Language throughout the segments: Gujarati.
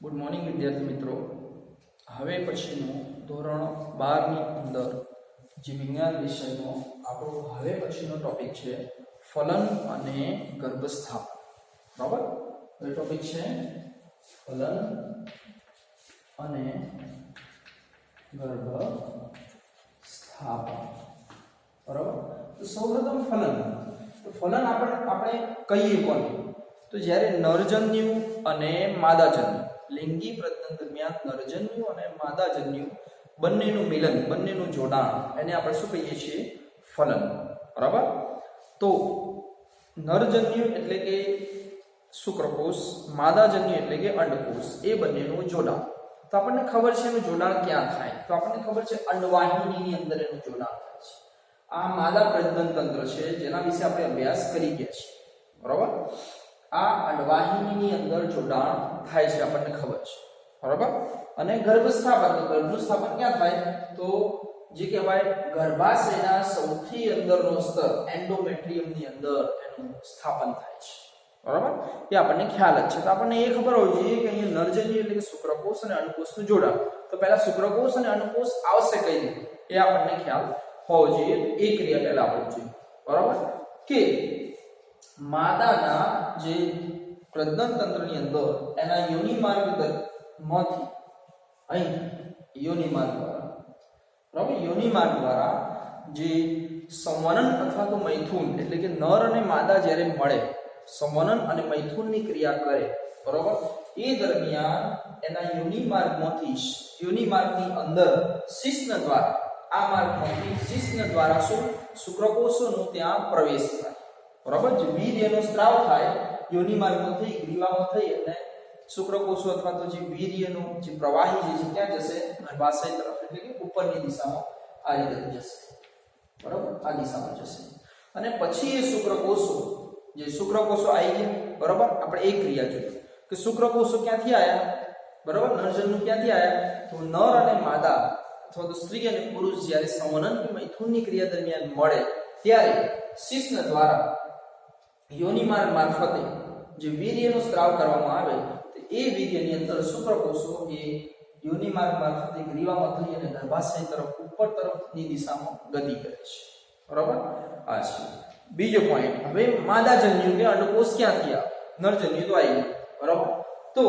ગુડ મોર્નિંગ વિદ્યાર્થી મિત્રો. હવે પછીનું ધોરણ 12 ની અંદર જે વિજ્ઞાન વિષયનો આપણો હવે પછીનો ટોપિક છે ફલન અને ગર્ભસ્થાપન. બરાબર? એ ટોપિક છે ફલન અને ગર્ભસ્થાપન. બરાબર? તો સૌપ્રથમ ફલન. તો ફલન આપણે કહીએ કોને? તો જ્યારે નરજન્યુ અને માદાજન્યુ લિંગી પ્રજનન દરમિયાન નરજન્યુ અને માદાજન્યુ બંનેનું મિલન, બંનેનું જોડાણ, એને આપણે શું કહીએ છીએ? ફલન. બરાબર? તો નરજન્યુ એટલે કે શુક્રકોષ, માદાજન્યુ એટલે કે અંડકોષ, એ બંનેનું જોડાણ. તો આપણને ખબર છે એનું જોડાણ ક્યાં થાય? તો આપણને ખબર છે અંડવાહિનીની અંદર એનું જોડાણ થાય છે. આ માદા પ્રજનન તંત્ર છે જેના વિશે આપણે અભ્યાસ કરી ગયા છીએ. બરાબર? આ અંડવાહિનીની અંદર જોડાણ થાય છે, આપણને ખબર છે. બરાબર? અને ગર્ભસ્થાપન ક્યાં થાય? તો જે કહેવાય ગર્ભાશયના સૌથી અંદરનો સ્તર એન્ડોમેટ્રિયમની અંદર એનું સ્થાપન થાય છે. બરાબર? એ આપણને ખ્યાલ જ છે. તો આપણને એ ખબર હોવી જોઈએ કે અહીંયા નરજન્યુ એટલે કે શુક્રકોષ અને અંડકોષનું જોડાણ. તો પહેલા શુક્રકોષ અને અંડકોષ આવશે કઈ રીતે એ આપણને ખ્યાલ હોવો જોઈએ. એ ક્રિયા પહેલા આપણે જોઈએ. બરાબર? કે માદાના જે પ્રજનન તંત્રની અંદર એના યોનિ માર્ગમાંથી અહીં યોનિ માર્ગ દ્વારા, બરાબર, યોનિ માર્ગ દ્વારા જે સંવનન અથવા તો મૈથુન એટલે કે નર અને માદા જ્યારે મળે, સંવનન અને મૈથુનની ક્રિયા કરે, બરાબર, એ દરમિયાન એના યોનિ માર્ગની અંદર શિશ્ન દ્વારા, આ માર્ગમાંથી શિશ્ન દ્વારા શું શુક્રકોષોનો ત્યાં પ્રવેશ થાય. બરાબર? જે વીર્યનો સ્ત્રાવ થાય યોનિ માર્ગમાંથી ગ્રીવામાં થઈ અને શુક્રકોષો અથવા તો જે વીર્યનો જે પ્રવાહી જે છે ક્યાં જશે? ગર્ભાશય તરફ, એટલે કે ઉપરની દિશામાં આ રીતે જશે. બરાબર? આ દિશામાં જશે. અને પછી એ શુક્રકોષો આવી ગયા. બરાબર? આપણે એક ક્રિયા જોઈએ કે શુક્રકોષો ક્યાંથી આવ્યા? બરાબર? નરજન્યુ ક્યાંથી આવ્યા? તો નર અને માદા અથવા તો સ્ત્રી અને પુરુષ જ્યારે સંવનન કે મૈથુનની ક્રિયા દરમિયાન મળે ત્યારે શિશ્ન દ્વારા યોનિ માર્ગ મારફતે જે વીર્યનો સ્ત્રાવ કરવામાં આવે તો એ વીર્યની અંદર શુક્રકોષો એ યોનિ માર્ગ મારફતે ગ્રીવામાં થઈ અને ગર્ભાશય તરફ ઉપર તરફની દિશામાં ગતિ કરે છે. બરાબર? આ છે બીજો પોઈન્ટ. હવે માદાજન્યુ કે અંડકોષ ક્યાંથી આવે? નરજન્યુ તો આવી ગયું. બરાબર? તો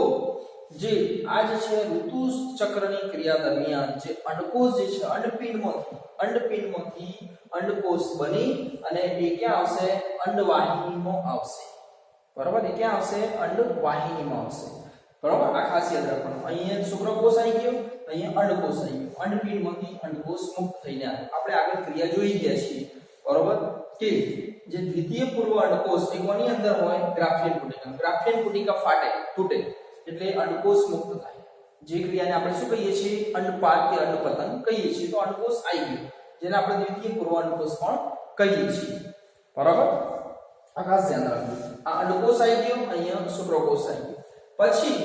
જે આ જે છે ઋતુ ચક્રની ક્રિયા દરમિયાન જે અંડકોષ જે છે અંડપિંડમાંથી અંડકોષ બની અને એ ક્યાં આવશે? અંડવાહિનીમાં આવશે. બરાબર? એ ક્યાં આવશે? અંડવાહિનીમાં આવશે. બરાબર? આ ખાસ યાદ રાખવાનું. અહીંયા શુક્રકોષ આવી ગયો, અહીંયા અંડકોષ આવી ગયો. અંડપિંડમાંથી અંડકોષ મુક્ત થઈને આવે. આપણે આગળ ક્રિયા જોઈ ગયા છીએ. બરાબર? કે જે દ્વિતીય પૂર્વ અંડકોષ એ કોની અંદર હોય? ગ્રાફિયન પુટિકા. ગ્રાફિયન પુટિકા ફાટે, તૂટે એટલે અંડકોષ મુક્ત થાય. જે ક્રિયાને આપણે શું કહીએ છીએ? અંડપાત કે અંડપતન કહીએ છીએ. તો અંડકોષ આવી ગયો જેને આપણે દ્વિતીય પૂર્વ અંડકોષ પણ કહીએ છીએ. બરાબર? આ ખાસ ધ્યાન રાખજો. આ અંડકોષ આવી ગયો, અહીંયા શુક્રકોષ આવી ગયો. પછી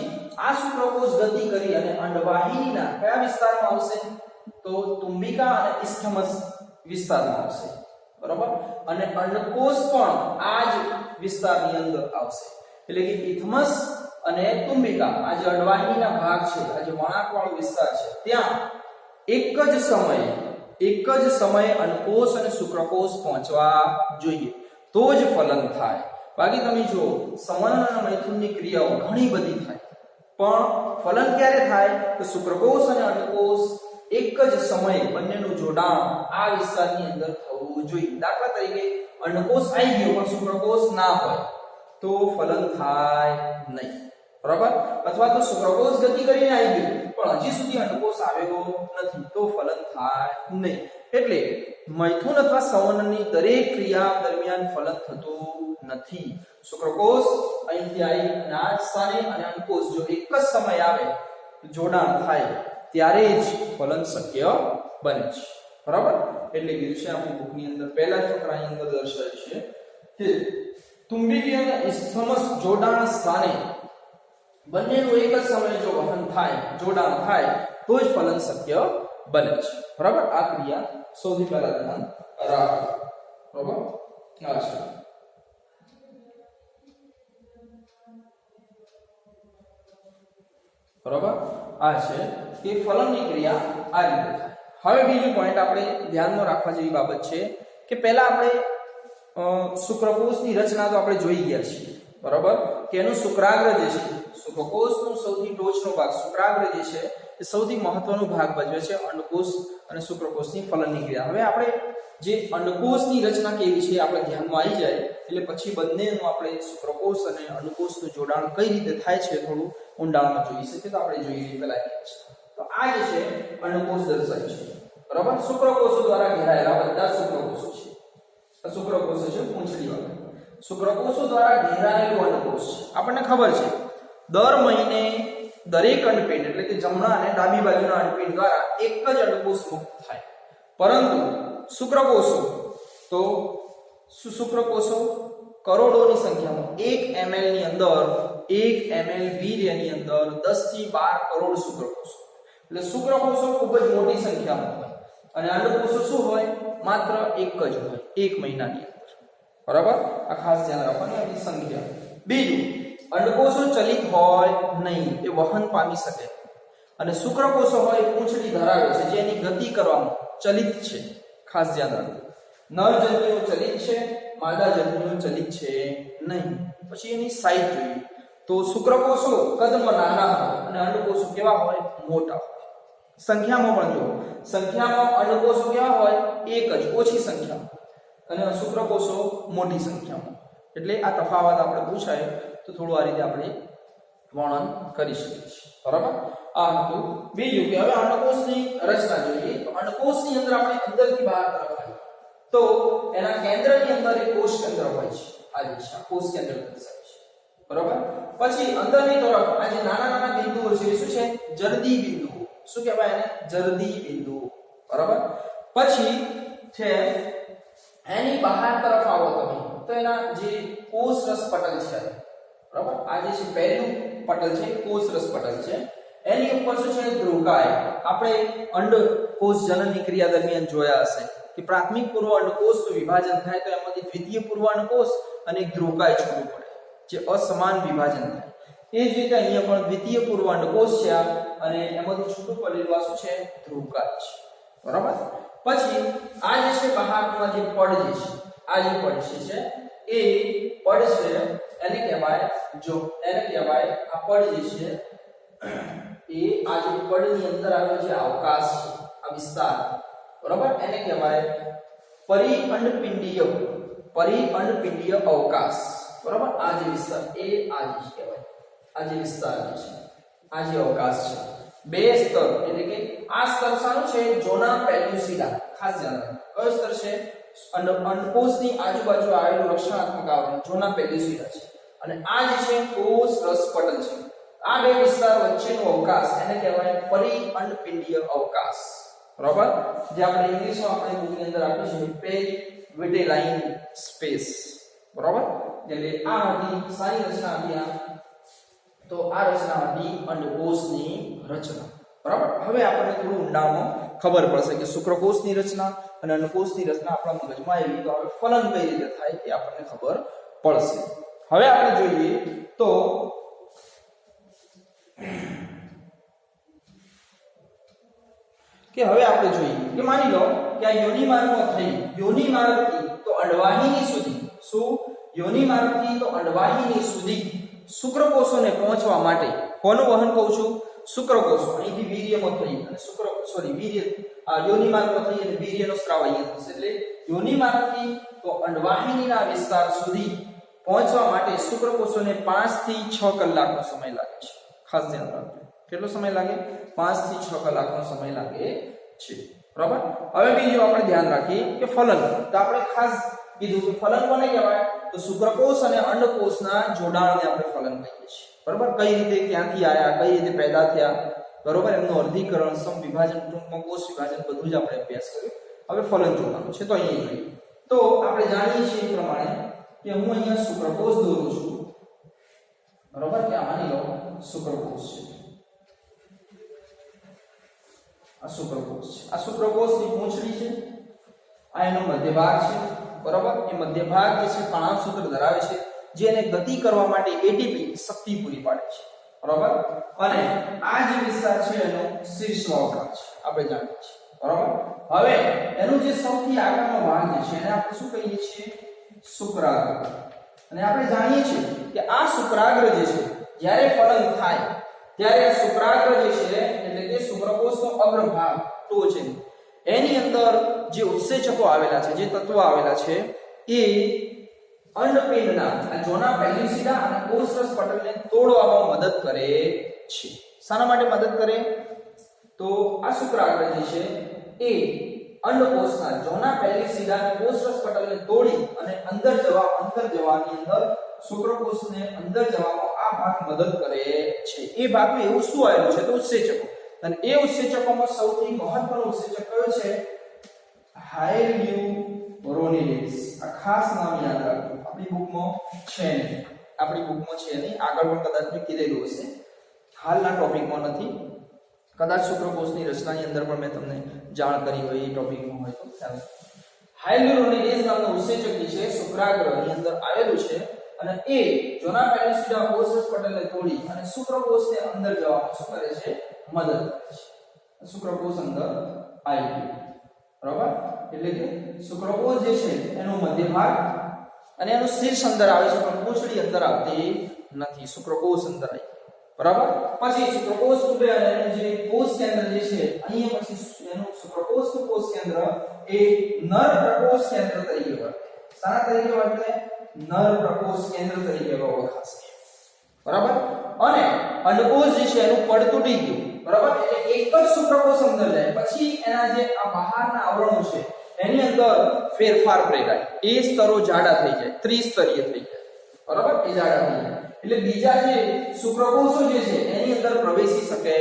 આ શુક્રકોષ ગતિ કરી અને અંડવાહિનીના કયા વિસ્તારમાં આવશે? તો તુંબિકા અને ઇસ્થમસ વિસ્તારમાં આવશે. બરાબર? અને અંડકોષ પણ આ જ વિસ્તારની અંદર આવશે. એટલે કે ઇથમસ અને તુંબિકા, આ જે અંડવાહિનીના ભાગ છે, આ જે વળાંકવાળો વિસ્તાર છે, ત્યાં એક જ સમયે અંડકોષ અને શુક્રકોષ પહોંચવા જોઈએ. તો જ ફલન થાય. બાકી તમે જો સંવનન અને મૈથુનની ક્રિયાઓ ઘણી બધી થાય, પણ ફલન ક્યારે થાય? તો શુક્રકોષ અને અંડકોષ એક જ સમયે બંનેનું જોડાણ આ વિસ્તારની અંદર થવું જોઈએ. દાખલા તરીકે અંડકોષ આવી ગયો પણ શુક્રકોષ ના હોય તો ફલન થાય નહીં. બરાબર? અથવા તો શુક્રકોષ ગતિ કરીને આવી ગયો પણ હજી સુધી અંડકોષ આવ્યો નથી તો ફલન થાય નહીં. એટલે મૈથુન અથવા સંવનનની દરેક ક્રિયા દરમિયાન ફલન થતું નથી. શુક્રકોષ અહીંથી આવી અને આ સ્થાને અને અંડકોષ જો એક જ સમય આવે જોડાણ થાય ત્યારે જ ફલન શક્ય બને છે. બરાબર? એટલે કીધું છે આપણી બુકની અંદર પહેલા ફકરાની અંદર દર્શાવ્યું છે કે તુંબિકી અને ઇસ્થમસ જોડાણ સ્થાને બંનેનું એક જ સમયે જો વહન થાય, જોડાણ થાય તો જ ફલન શક્ય બને છે. બરાબર? આ ક્રિયા સૌથી પહેલા ધ્યાન રાખો. બરાબર? આ છે બરાબર આ છે કે ફલનની ક્રિયા આ રીતે થાય। હવે બીજું પોઈન્ટ આપણે ધ્યાનમાં રાખવા જેવી બાબત છે કે પહેલા આપણે શુક્રકોષની રચના તો આપણે જોઈ ગયા છીએ બરાબર કે એનું શુક્રાગ્ર જે છે શુક્રકોષનો સૌથી ટોચનો ભાગ શુક્રાગ્ર જે છે એ સૌથી મહત્વનો ભાગ ભજવે છે અંડકોષ અને શુક્રકોષની ફલનની ક્રિયા। હવે આપણે જે અંડકોષની રચના કેવી છે આપણે ધ્યાનમાં આવી જાય એટલે પછી બંનેનું આપણે શુક્રકોષ અને અંડકોષનું જોડાણ કઈ રીતે થાય છે થોડું ઊંડાણમાં જોઈ શકીએ તો આપણે જોઈએ પહેલા તો આ જે છે અંડકોષ દર્શાવ્યું છે બરાબર શુક્રકોષો દ્વારા ઘેરાયેલા બધા શુક્રકોષો છે આ શુક્રકોષો છે પૂંછડી વાળા શુક્રકોષો દ્વારા ઘેરાયેલું અંડકોષ આપણને ખબર છે દર મહિને દરેક અંડપિંડ એટલે કે જમણા અને ડાબી બાજુના અંડપિંડ દ્વારા એક જ અંડકોષ મુક્ત થાય પરંતુ શુક્રકોષો તો શુક્રકોષો કરોડોની સંખ્યામાં 1 ml ની અંદર 1 ml વીર્યની અંદર 10 થી 12 કરોડ શુક્રકોષો એટલે શુક્રકોષો ખૂબ જ મોટી સંખ્યામાં હોય અને અંડકોષો શું હોય માત્ર એક જ હોય એક મહિનાની અંદર બરાબર આ ખાસ ધ્યાન રાખવાની આની સંખ્યા। બીજું અંડકોષો ચલિત હોય નહીં એ વહન પામી શકે અને શુક્રકોષો હોય પૂંછડી ધરાવે છે જે એની ગતિ કરવામાં ચલિત છે ખાસ ધ્યાન રાખો નરજન્યુઓ ચલિત છે માદાજન્યુઓ ચલિત છે નહીં। પછી એની સાઈઝ જોઈએ તો શુક્રકોષો કદમાં નાના હોય અને અંડકોષો કેવા હોય મોટા હોય સંખ્યામાં પણ જો સંખ્યામાં અંડકોષો કેવા હોય એક જ ઓછી સંખ્યામાં અને શુક્રકોષો મોટી સંખ્યામાં એટલે આ તફાવત આપણે પૂછાય તો થોડું આ રીતે આપણે વર્ણન કરી શકીએ છીએ બરાબર આ હતું। બીજું કે હવે અંડકોષની રચના જોઈએ તો અંડકોષની અંદર આપણે અંદરથી બહાર તરફ આવીએ તો એના કેન્દ્રની અંદર એક કોષ કેન્દ્ર હોય છે આ જે છે કોષ કેન્દ્ર દર્શાવે છે બરાબર। પછી અંદરની તરફ આ જે નાના નાના બિંદુઓ છે શું છે જરદી બિંદુઓ શું કહેવાય એને જરદી બિંદુઓ બરાબર। પછી છે એની બહાર તરફ આવો તમે તો એના જે કોષ રસ પટલ છે બરાબર આ જે છે પહેલું પટલ છે કોષ રસ પટલ છે એની ઉપર શું છે ધ્રુવકાય આપણે અંડકોષ જનનની ક્રિયા દરમિયાન જોયા હશે કે પ્રાથમિક પૂર્વ અંડકોષનું વિભાજન થાય તો એમાંથી દ્વિતીય પૂર્વ અંડકોષ અને એક ધ્રુવકાય છૂટું પડે જે અસમાન વિભાજન થાય એ જ રીતે અહીંયા પણ દ્વિતીય પૂર્વ અંડકોષ છે અને એમાંથી છૂટું પડેલું આ શું છે ધ્રુવકાય છે બરાબર। પછી આ જે છે બહારનો જે પડ જે છે આ જે પડ છે એ પડ છે એને કહેવાય જો એને કહેવાય આ પડ જે છે એ આ જે પડની અંદર આવેલો જે અવકાશ છે આ વિસ્તાર બરાબર એને કહેવાય પરિઅંડપિંડીય અવકાશ બરાબર આ જે વિસ્તાર એ આ જે કહેવાય આ જે વિસ્તાર છે આ જે અવકાશ છે બે સ્તર એટલે કે આ સ્તર શાનું છે જોના પેલ્યુસિડા ખાસ ધ્યાન રાખો કયો સ્તર છે અંડકોષની આજુબાજુ આવેલું રક્ષણાત્મક આવરણ જોના પેલ્યુસિડા છે અને આ જે છે કોષ રસ પટલ છે આ બે વિસ્તાર વચ્ચેનો અવકાશ એને કહેવાય પરિઅંડપિંડીય અવકાશ બરાબર જે આપણે ઇંગ્લિશમાં આપણે બુકની અંદર આપી છે પેરિવિટેલાઇન સ્પેસ બરાબર એટલે આ હતી સારી રચના હતી તો આ રચના હતી અંડકોષની રચના બરાબર। હવે આપણને થોડું ઊંડાણમાં ખબર પડશે કે શુક્રકોષની રચના અને અંડકોષની રચના આપણા મગજમાં આવી તો હવે ફલન કઈ રીતે થાય તે આપણને ખબર પડશે। હવે આપણે જોઈએ તો કે હવે આપણે જોઈએ કે માની લો કે આ યોનિ માર્ગમાં થઈ યોનિ માર્ગથી તો અંડવાહિની સુધી શું યોનિ માર્ગથી તો અંડવાહિની સુધી શુક્રકોષોને પહોંચવા માટે કોનું વહન કહું છું શુક્રકોષો અહીંથી વીર્યમાં થઈ અને વીર્ય આ યોનિ માર્ગમાં થઈ અને વીર્યનો સ્ત્રાવ અહીંયા થશે એટલે યોનિ માર્ગથી તો અંડવાહિનીના વિસ્તાર સુધી પહોંચવા માટે શુક્રકોષોને 5 થી 6 કલાકનો સમય લાગે છે ખાસ ધ્યાન રાખજો કેટલો સમય લાગે 5 થી 6 કલાકનો સમય લાગે છે બરાબર। હવે બીજું આપણે ધ્યાન રાખીએ કે ફલન તો આપણે ખાસ કીધું કે ફલન કોને કહેવાય તો શુક્રકોષ અને અંડકોષના જોડાણને આપણે ફલન કહીએ છીએ બરાબર। કઈ રીતે ક્યાંથી આયા કઈ રીતે પેદા થયા બરાબર એમનું અર્ધીકરણ સમ વિભાજન ટૂંકમાં કોષ વિભાજન બધું જ આપણે અભ્યાસ કર્યો। હવે ફલન જોવાનું છે તો અહીંયા જોઈએ તો આપણે જાણીએ છીએ એ પ્રમાણે કે હું અહીંયા શુક્રકોષ દોરું છું બરાબર કે આ માની લો શુક્રકોષ છે આ શુક્રકોષ છે આ શુક્રકોષની પૂંછડી છે આ એનો મધ્ય ભાગ છે બરાબર એ મધ્ય ભાગ જે છે કણાવ સૂત્ર ધરાવે છે જે એને ગતિ કરવા માટે એટીપી શક્તિ પૂરી પાડે છે બરાબર, અને આ જે વિસ્તાર છે એનો શીર્ષવાળો ભાગ છે આપણે જાણીએ છીએ, બરાબર. હવે એનું જે સૌથી આગળનો ભાગ છે એને આપણે શું કહીએ છીએ? શુક્રાગ્ર. અને આપણે જાણીએ છીએ કે આ શુક્રાગ્ર જે છે જ્યારે ફલન થાય ત્યારે આ શુક્રાગ્ર જે છે એટલે કે શુક્રકોષનો અગ્રભાગ ટોચ એની અંદર જે ઉત્સેચકો આવેલા છે, જે તત્વો આવેલા છે એ અંડપિંડના આ જોના પેલ્યુસિડા અને કોષરસ પટલને તોડવામાં મદદ કરે છે. શાના માટે મદદ કરે? તો આ શુક્રાગ્ર જે છે એ અંડકોષના જોના પેલ્યુસિડા અને કોષરસ પટલને તોડી અને અંદર જવાની અંદર શુક્રકોષને અંદર જવામાં આ ભાગ મદદ કરે છે. એ ભાગમાં એવું શું આવેલું છે? તો ઉત્સેચકો. અને એ ઉત્સેચકોમાં સૌથી મહત્વનો ઉત્સેચક કયો છે? હાયલ્યુરોનિડેઝ. આ ખાસ નામ યાદ રાખજો, આપણી બુકમાં છે નહીં, આગળ પણ કદાચ મેં કીધેલું હશે, હાલના ટોપિકમાં નથી, કદાચ શુક્રકોષની રચનાની અંદર પણ મેં તમને જાણ કરી હોય એ ટોપિકમાં હોય તો ખ્યાલ. હાયલ્યુરોનિડેઝ નામનું ઉત્સેચક જે છે શુક્રાગ્રની અંદર આવેલું છે અને એ જોના પેલ્યુસિડા કોષરસ પટલને તોડી અને શુક્રકોષને અંદર જવામાં શું કરે છે? મદદ કરે છે. શુક્રકોષ અંદર આવી ગયું, બરાબર. એટલે કે શુક્રકોષ જે છે એનો મધ્ય ભાગ અને એનું શીર્ષ અંદર આવે છે પણ પૂંછડી અંદર આવતી નથી, શુક્રકોષ અંદર આવી, બરાબર. પછી શુક્રકોષ રૂપે અને એનું જે કોષ કેન્દ્ર જે છે અહીંયા પછી એનું શુક્રકોષનું કોષ કેન્દ્ર એ નર પ્રકોષ કેન્દ્ર તરીકે વર્તે. શાના તરીકે વર્તે? નર પ્રકોષ કેન્દ્ર તરીકે ઓળખાશે, બરાબર. અને અંડકોષ જે છે એનું પડ તૂટી ગયું, બરાબર. એટલે એક જ શુક્રકોષ અંદર જાય પછી એના જે આ બહારના આવરણો છે એની અંદર ફેરફાર પ્રેરાય, એ સ્તરો જાડા થઈ જાય, ત્રિસ્તરીય થઈ જાય, બરાબર. એ જાડા થઈ જાય એટલે બીજા જે શુક્રકોષો જે છે એની અંદર પ્રવેશી શકે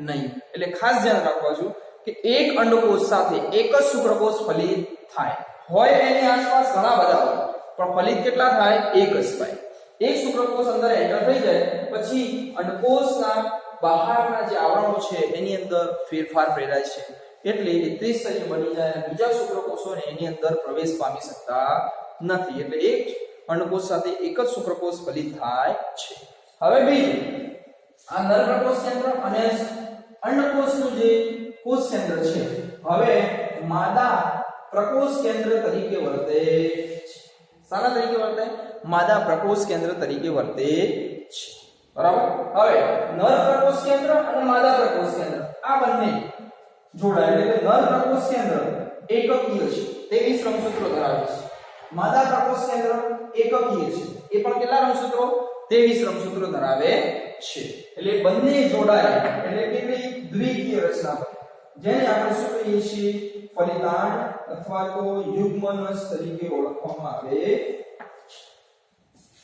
નહીં. એટલે ખાસ ધ્યાન રાખવાનું કે એક અંડકોષ સાથે એક જ શુક્રકોષ ફલિત થાય હોય, એની આસપાસ ઘણા બધા હોય પણ ફલિત કેટલા થાય? એક જ થાય. એક શુક્રકોષ અંદર એન્ટર થઈ જાય પછી અંડકોષના બહારના જે આવરણો છે એની અંદર ફેરફાર પ્રેરાય છે એટલે એ ત્રિસ્તરીય બની જાય અને બીજા શુક્રકોષોને એની અંદર પ્રવેશ પામી શકતા નથી. એટલે એક અંડકોષ સાથે એક જ શુક્રકોષ ફલિત થાય છે. હવે બીજું, આ નર પ્રકોષ કેન્દ્ર અને અંડકોષનું જે કોષ કેન્દ્ર છે હવે માદા પ્રકોષ કેન્દ્ર તરીકે વર્તે છે. શાના તરીકે વર્તે? માદા પ્રકોષ કેન્દ્ર તરીકે વર્તે છે, બરાબર. હવે નર પ્રકોષ કેન્દ્ર અને માદા પ્રકોષ કેન્દ્ર આ બંને જોડાય એટલે નર પ્રકોષ કેન્દ્ર એકકીય છે, 23 રંગસૂત્રો ધરાવે છે. માદા પ્રકોષ કેન્દ્ર એકકીય છે, એ પણ કેટલા રંગસૂત્રો? 23 રંગસૂત્રો ધરાવે છે. એટલે બંને જોડાય એટલે કેટલી દ્વિકીય રચના બને, જેને આપણે શું કહીએ છીએ? ફલિતાંડ અથવા તો યુગ્મનસ તરીકે ઓળખવામાં આવે છે,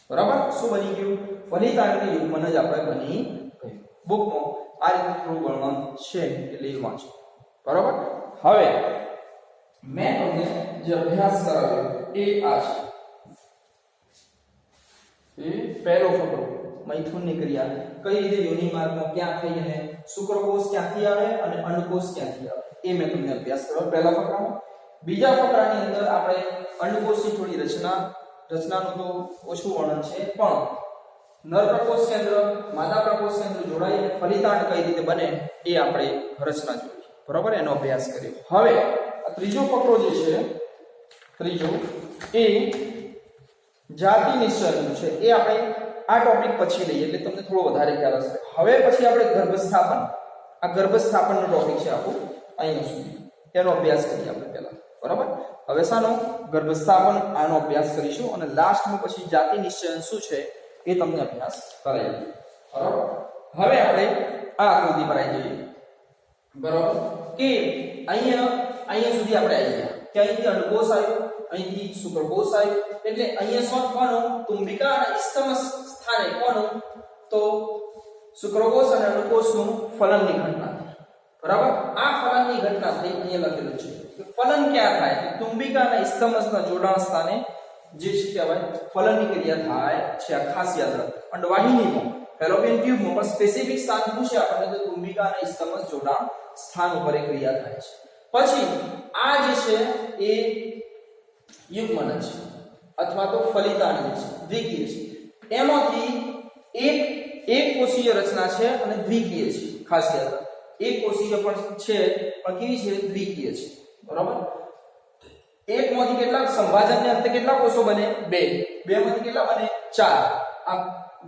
બરાબર. શું બની ગયું? ફલિતાંડ કે યુગ્મન જ આપણે બની ગયું. બુકમાં આ રીતે થોડું વર્ણન છે એટલે એ વાંચો, બરાબર. હવે મેં તમને જે અભ્યાસ કરાવ્યો એ આ છે. એ પહેલો ફકરો મૈથુનની ક્રિયા કઈ રીતે યોનિ માર્ગમાં ક્યાં થઈ અને શુક્રકોષ ક્યાંથી આવે અને અંડકોષ ક્યાંથી આવે એ મેં તમને અભ્યાસ કર્યો પહેલા ફકરામાં. બીજા ફકરાની અંદર આપણે અંડકોષની થોડી રચનાનું તો ઓછું વર્ણન છે પણ નર પ્રકોષ કેન્દ્ર માદા પ્રકોષ કેન્દ્ર જોડાઈ અને ફલિતાંડ કઈ રીતે બને એ આપણે રચના જોઈ, બરાબર. એનો અભ્યાસ કર્યો. હવે આ ત્રીજો ફકરો જે છે ત્રીજો એ જાતિ નિશ્ચયનું છે, એ આપણે આ ટોપિક પછી લઈએ એટલે તમને થોડો વધારે ખ્યાલ હશે. હવે પછી આપણે ગર્ભસ્થાપન, આ ગર્ભસ્થાપનનો ટોપિક છે આપણો અહીંયા સુધી, એનો અભ્યાસ કરીએ આપણે પહેલા, બરાબર. હવે શાનો? ગર્ભસ્થાપન, આનો અભ્યાસ કરીશું અને લાસ્ટમાં પછી જાતિ નિશ્ચયન શું છે એ તમને અભ્યાસ કરાવીએ, બરાબર. હવે આપણે આ આકૃતિ પર આવી જઈએ, બરાબર. કે અહીંયા સુધી આપણે આવી ગયા કે અહીંથી અંડકોષ આવ્યો, અહીંથી શુક્રકોષ આવ્યો એટલે અહીંયા શું કોનું? તુંબિકા અને સ્તમસ સ્થાને કોનું? તો શુક્રકોષ અને અંડકોષનું ફલનની ઘટના, બરાબર. આ ફલનની ઘટના થઈ અહીંયા લખેલું છે કે ફલન ક્યાં થાય? તુંબિકા અને સ્તમસના જોડાણ સ્થાને જે છે કહેવાય ફલનની ક્રિયા થાય છે. આ ખાસ યાદ રાખો. અંડવાહિનીમાં ફેલોપિયન ટ્યુબમાં પણ સ્પેસિફિક સ્થાન પૂછે આપણને તો તુંબિકા અને સ્તમસ જોડાણ સ્થાન ઉપર એ ક્રિયા થાય છે. પછી આ જે છે એ યુગ્મન છે અથવા તો ફલિતાંડ છે, દ્વિકીય છે. એમાંથી એક એક કોષીય રચના છે અને દ્વિકીય છે. ખાસ યાદ રાખો, એક કોષીય પણ છે પણ કેવી છે? દ્વિકીય છે. બરાબર. એકમાંથી કેટલા સંભાજનને અંતે કેટલા કોષો બને? બે. બે માંથી કેટલા બને? ચાર. આ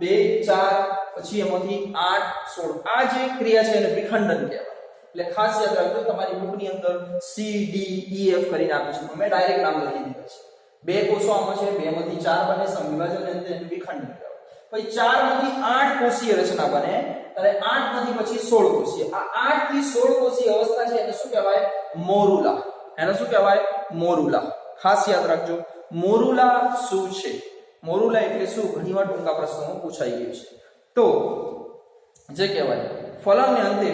2 4 પછી એમાંથી 8 16. આ જે ક્રિયા છે એને વિખંડન કહેવાય. એટલે ખાસ યાદ રાખજો, તમારી બુકની અંદર C D E F કરીને આપ્યું છે, મેં ડાયરેક્ટ નામ લખી દીધા છે. બે કોષો આમાં છે, બે માંથી 4 બને, સંવિભાજનને અંતે વિખંડન કહેવાય. પછી 4 માંથી 8 કોષીય રચના બને અને 8 માંથી પછી 16 કોષીય. આ 8 થી 16 કોષીય અવસ્થા છે એને શું કહેવાય? મોરુલા. એને શું કહેવાય? મોરુલા. ખાસ યાદ રાખજો, મોરુલા શું છે? મોરુલા એટલે શું? ઘણીવાર ટૂંકા પ્રશ્નોમાં પૂછાઈ ગયું છે. તો જે કહેવાય ફલનને અંતે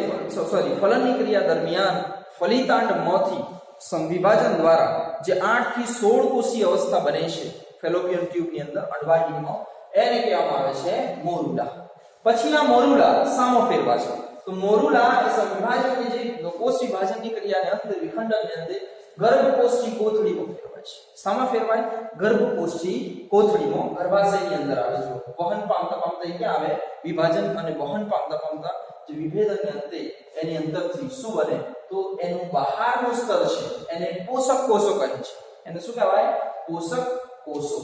ફલનની ક્રિયા દરમિયાન ફલિતાંડમાંથી સંવિભાજન દ્વારા જે 8 થી 16 કોષીય અવસ્થા બને છે ફેલોપિયન ટ્યુબની અંદર અંડવાહિનીમાં, એને કહેવામાં આવે છે મોરુલા. પછીના મોરુલા સામો ફેરવા છે. તો મોરુલા એ સંવિભાજનની જે કોષ વિભાજનની ક્રિયાને અંતે વિખંડનને અંતે ગર્ભકોષ્ઠી કોથળીમાં ફેરવાય છે. શામાં ફેરવાય? ગર્ભકોષ્ઠી કોથળીમાં, ગર્ભાશયની અંદર આવે છે. વહન પામતા પામતા એ ક્યાં આવે? વિભાજન અને વહન પામતા પામતા જે વિભેદનને અંતે એની અંદરથી શું બને? તો એનું બહારનું સ્તર છે એને પોષક કોષો કહે છે. એને શું કહેવાય? પોષક કોષો.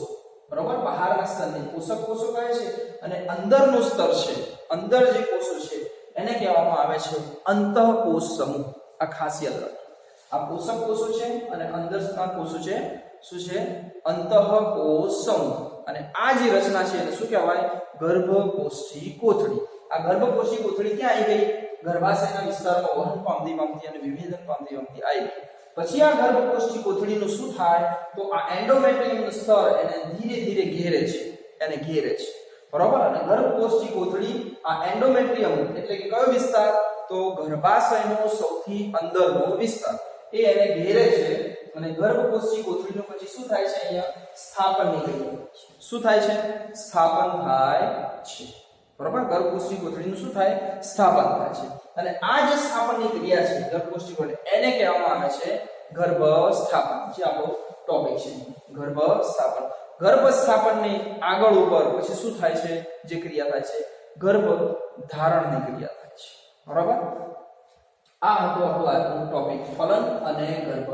બરાબર. બહારના સ્તરને પોષક કોષો કહે છે અને અંદરનું સ્તર છે, અંદર જે કોષો છે એને કહેવામાં આવે છે અંતઃકોષ સમૂહ. આ ખાસ યાદ રાખો. આ પોષક કોષો છે અને અંદરના કોષો છે શું છે? અંતઃકોષ સમૂહ. અને આ જે રચના છે એને શું કહેવાય? ગર્ભકોષ્ઠી કોથળી. આ ગર્ભકોષ્ઠી કોથળી ક્યાં આવી ગઈ? ગર્ભાશયના વિસ્તારમાં વહન પામતી પામતી અને વિભેદન પામતી પામતી આવી ગઈ. પછી આ ગર્ભકોષ્ઠી કોથળીનું શું થાય? તો આ એન્ડોમેટ્રિયમનું સ્તર એને ધીરે ધીરે ઘેરે છે, એને ઘેરે છે. બરાબર. અને ગર્ભકોષ્ઠી કોથળી આ એન્ડોમેટ્રિયમ એટલે કે કયો વિસ્તાર? તો ગર્ભાશયનો સૌથી અંદરનો વિસ્તાર, એ એને ઘેરે છે. અને ગર્ભકોષ્ઠી કોથળીનું પછી શું થાય છે? અહીંયા સ્થાપનની ક્રિયા. શું થાય છે? સ્થાપન થાય છે. બરાબર. ગર્ભકોષ્ઠી કોથળીનું શું થાય? સ્થાપન થાય છે. અને આ જે સ્થાપનની ક્રિયા છે ગર્ભકોષ્ઠી કોથળી, એને કહેવામાં આવે છે ગર્ભ સ્થાપન. જે આપણો ટોપિક છે, ગર્ભ સ્થાપન. ગર્ભ સ્થાપનની આગળ ઉપર પછી શું થાય છે? જે ક્રિયા થાય છે ગર્ભ ધારણની ક્રિયા થાય છે. બરાબર. આ હતો આપણો આજનો ટોપિક, ફલન અને ગર્ભ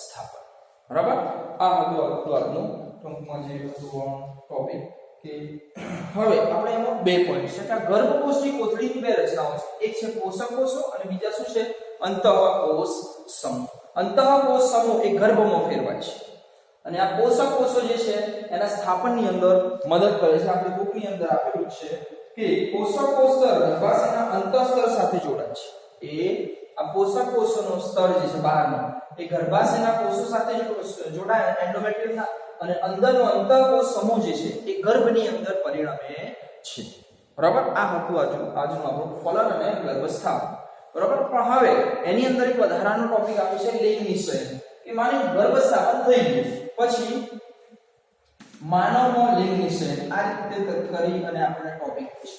સ્થાપન. બરાબર. આ હતો આપણો આજનો ટૂંકમાં જે હતું ટોપિક. કે હવે આપણે એમાં બે પોઈન્ટ છે કે ગર્ભકોષ્ઠી કોથળીની બે રચનાઓ છે. એક છે પોષક કોષો અને બીજા શું છે? અંતઃકોષ સમૂહ. અંતઃકોષ સમૂહ એ ગર્ભમાં ફેરવાય છે અને આ પોષક કોષો જે છે એના સ્થાપનની અંદર મદદ કરે છે. આપણી બુકની અંદર આપેલું છે કે પોષક કોષ સ્તર ગર્ભાશયના અંતઃસ્તર સાથે જોડાય છે. એ આ પોષક કોષોનો સ્તર જે છે બહારનો, એ ગર્ભાશયના કોષો સાથે જોડાય એન્ડોમેટ્રિયમના, અને અંદરનો અંતઃકોષ સમૂહ જે છે એ ગર્ભની અંદર પરિણમે છે. બરાબર. આ હતું આજનું આપણું ફલન અને ગર્ભસ્થાપન. બરાબર. પણ હવે એની અંદર એક વધારાનો ટોપિક આવે છે લિંગ નિશ્ચય. કે માની ગર્ભસ્થાપન થઈ ગયું પછી માનવનો લિંગ નિશ્ચય. આ રીતે કરી અને આપણે ટોપિક છે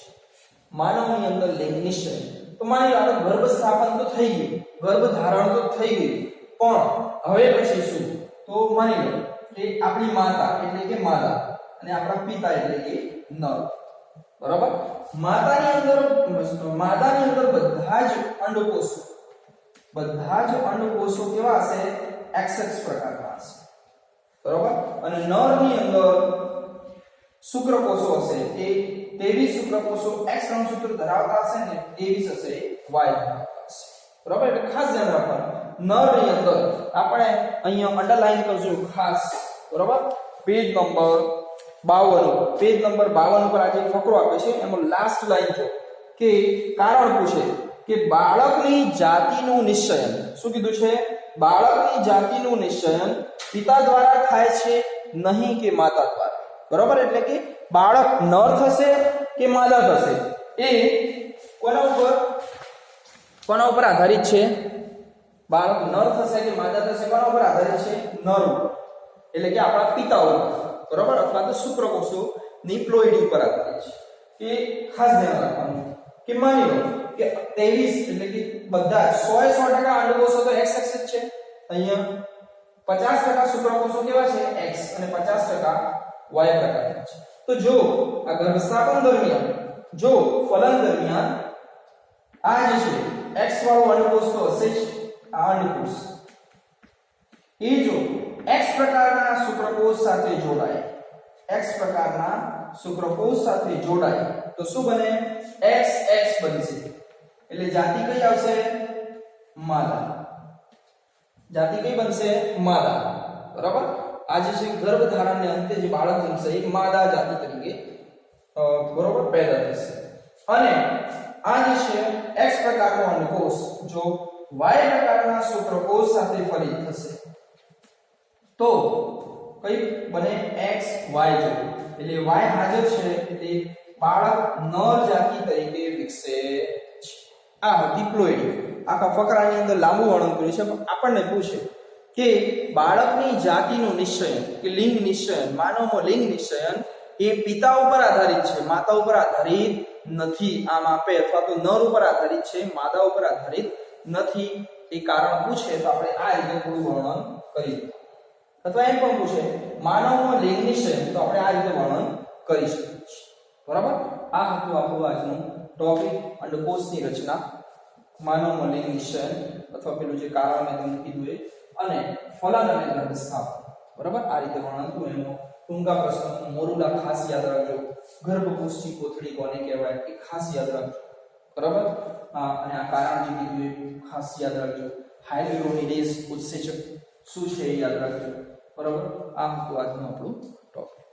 માનવની અંદર લિંગ નિશ્ચય. તો માની લો ગર્ભસ્થાપન તો થઈ ગયું, ગર્ભધારણ તો થઈ ગયું, પણ હવે પછી શું? તો માની લો કે આપણી માતા એટલે કે માદા અને આપણા પિતા એટલે કે નર. બરાબર. માદાની અંદર બધા જ અંડકોષો કેવા હશે? XX પ્રકારના હશે. બરાબર. અને નરની અંદર શુક્રકોષો હશે. એ 23 શુક્રકોષો X રંગસૂત્ર ધરાવતા હશે ને 23 હશે Y ધરાવતા હશે. બરાબર. એટલે ખાસ ધ્યાન રાખવાનું. નરની અંદર આપણે અહીંયા અંડરલાઈન કરશું ખાસ. બરાબર. પેજ નંબર 52 ઉપર આજે ફકરો આપે છે એમાં લાસ્ટ લાઈન જો કે કારણ પૂછે કે બાળકની જાતિનું નિશ્ચયન. શું કીધું છે? બાળકની જાતિનું નિશ્ચયન પિતા દ્વારા થાય છે નહીં કે માતા દ્વારા. બરાબર. એટલે કે બાળક નર થશે કે માદા થશે એ કોના ઉપર આધારિત છે? બાળક નર થશે કે માદા થશે કોના ઉપર આધારિત છે? નર ઉપર, એટલે કે આપણા પિતા ઉપર. બરાબર. અથવા તો શુક્રકોષો ની પ્લોઇડી ઉપર આધારિત છે. એ ખાસ ધ્યાન રાખવાનું કે માની લો કે 23 એટલે કે બધા 100% અંડકોષો તો X એક્સિસ છે. અહીંયા 50% શુક્રકોષો કેવા છે? X અને 50% Y પ્રકારના છે. તો જો આ ગર્ભસ્થાપન દરમિયાન જો ફલન દરમિયાન આ જે છે x વાળો અંડકોષ તો હશે જ, આ અંડકોષ એ જો x પ્રકારના શુક્રકોષ સાથે જોડાય, x પ્રકારના શુક્રકોષ સાથે જોડાય તો શું બને? XX બનશે. એટલે જાતિ કઈ આવશે? માદા. જાતિ કઈ બનશે? માદા. બરાબર? આ જે છે ગર્ભધારણને અંતે જે બાળક જન્મશે એ માદા જાતિ તરીકે બરોબર પેદા થશે. અને આ જે છે X પ્રકારનો અંડકોષ જો Y પ્રકારના શુક્રકોષ સાથે ફલિત થશે તો કઈ બને? XY જોડ. એટલે Y હાજર છે એટલે બાળક નર જાતિ તરીકે વિકસે છે. આ ડિપ્લોઇડ આખા ફકરાની અંદર લાંબુ વર્ણન કર્યું છે, પણ આપણને પૂછે કે બાળકની જાતિનું નિશ્ચયન કે લિંગ નિશ્ચયન, માનવમાં લિંગ નિશ્ચયન એ પિતા ઉપર આધારિત છે, માતા ઉપર આધારિત નથી. આમ આપે અથવા તો નર ઉપર આધારિત છે, માદા ઉપર આધારિત નથી. એ કારણ પૂછે તો આપણે આ રીતે થોડું વર્ણન કરીએ. અથવા એમ પણ પૂછે માનવમાં લિંગ નિશ્ચયન તો આપણે આ રીતે વર્ણન કરી શકીએ છીએ. બરાબર? આ હતું આપણું આજનું ટોપિક, અંડકોષની રચના, માનવમાં લિંગ નિશ્ચયન અથવા પેલું જે કારણ મેં તમને કીધું એ, અને ફલન અને ગર્ભસ્થાપન. બરાબર? આ રીતે વર્ણન હતું. એનું ટૂંકા પ્રશ્ન મોરુલા ખાસ યાદ રાખજો. ગર્ભકોષની કોથળી કોને કહેવાય એ ખાસ યાદ રાખજો. બરાબર? અને આ કારણ જે કીધું એ ખાસ યાદ રાખજો. હાયલ્યુરોનિડેઝ ઉત્સેચક શું છે એ યાદ રાખજો. બરાબર? આ હતું આજનું આપણું ટોપિક.